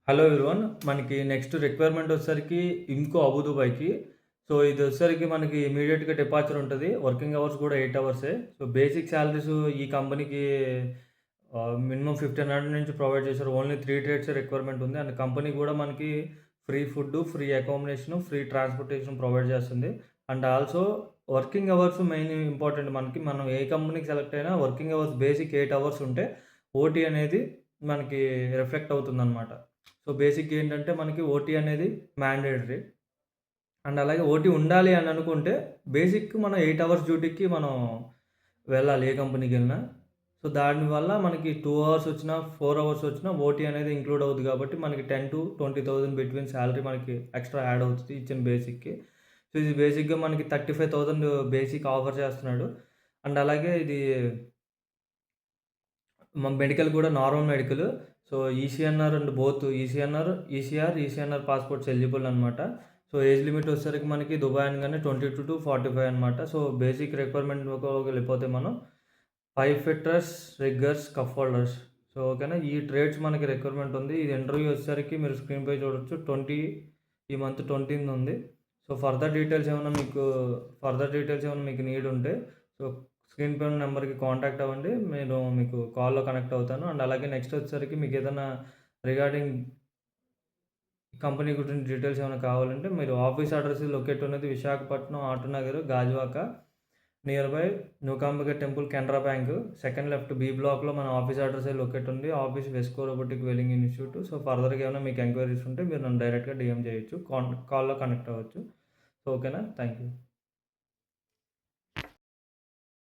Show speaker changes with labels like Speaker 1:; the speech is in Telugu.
Speaker 1: Hello everyone. మనకి నెక్స్ట్ రిక్వైర్మెంట్ వచ్చేసరికి ఇంకో అబుదుబాయ్‌కి. సో, ఇది వచ్చేసరికి మనకి ఇమ్మీడియేట్‌గా డిపార్చర్ ఉంటది. వర్కింగ్ అవర్స్ కూడా 8 అవర్సే. సో, బేసిక్ సాలరీస్ ఈ కంపెనీకి మినిమమ్ 1500 నుంచి ప్రొవైడ్ చేశారు. ఓన్లీ 3 ట్రేడ్సే రిక్వైర్మెంట్ ఉంది. అండ్ కంపెనీ కూడా మనకి free food, free accommodation, free transportation provide చేస్తుంది. And also working hours main important మనకి. మనం ఏ కంపెనీకి సెలెక్ట్ అయినా వర్కింగ్ అవర్స్ బేసిక్ 8 అవర్స్ ఉంటే ఓటీ అనేది మనకి రిఫ్లెక్ట్ అవుతుందనమాట. సో, బేసిక్‌గా ఏంటంటే మనకి ఓటీ అనేది మ్యాండేటరీ. అండ్ అలాగే ఓటీ ఉండాలి అని అనుకుంటే బేసిక్ మనం 8 అవర్స్ డ్యూటీకి మనం వెళ్ళాలి ఏ కంపెనీకెళ్ళినా. సో, దానివల్ల మనకి 2 అవర్స్ వచ్చినా, 4 అవర్స్ వచ్చినా ఓటీ అనేది ఇంక్లూడ్ అవుద్ది కాబట్టి మనకి 10,000-20,000 బిట్వీన్ సాలరీ మనకి ఎక్స్‌ట్రా యాడ్ అవుతది ఇచ్చిన బేసిక్‌కి. సో, ఇది బేసిక్‌గా మనకి 35,000 బేసిక్ ఆఫర్ చేస్తున్నాడు. అండ్ అలాగే ఇది మెడికల్ కూడా normal medical. So, ECNR and both ECR passports eligible అనమాట. సో, ఏజ్ లిమిట్ వచ్చేసరికి మనకి దుబాయ్ అనగానే 22-45 అనమాట. సో, బేసిక్ రిక్వైర్మెంట్‌లోకి వెళ్ళిపోతే మనం పైప్ ఫిట్టర్స్, రిగ్గర్స్, స్కఫ్ హోల్డర్స్. సో, ఓకేనా. ఈ ట్రేడ్స్ మనకి రిక్వైర్మెంట్ ఉంది. ఇది ఇంటర్వ్యూ వచ్చేసరికి మీరు స్క్రీన్‌పై చూడొచ్చు. ఈ మంత్ 20న ఉంది. సో, ఫర్దర్ డీటెయిల్స్ ఏమన్నా మీకు నీడ్ ఉంటే సో, స్క్రీన్ పై ఉన్న నెంబర్‌కి కాంటాక్ట్ అవ్వండి. నేను మీకు కాల్‌లో కనెక్ట్ అవుతాను. అండ్ అలాగే నెక్స్ట్ వచ్చేసరికి మీకేదైనా రిగార్డింగ్ కంపెనీ గురించి డీటెయిల్స్ ఏమైనా కావాలంటే మీరు ఆఫీస్ అడ్రెస్ లొకేట్ ఉన్నది Visakhapatnam, Autonagar, Gajuwaka near by Nookambika temple, Canara bank second left B బ్లాక్‌లో మన ఆఫీస్ అడ్రెస్ లొకేట్ ఉంది. Office Vesco robotic welding institute. So, ఫర్దర్‌గా ఏమైనా మీకు ఎంక్వైరీస్ ఉంటే మీరు నన్ను డైరెక్ట్‌గా డీఎం చేయొచ్చు. కాల్‌లో కనెక్ట్ అవ్వచ్చు. సో, ఓకేనా. Thank you.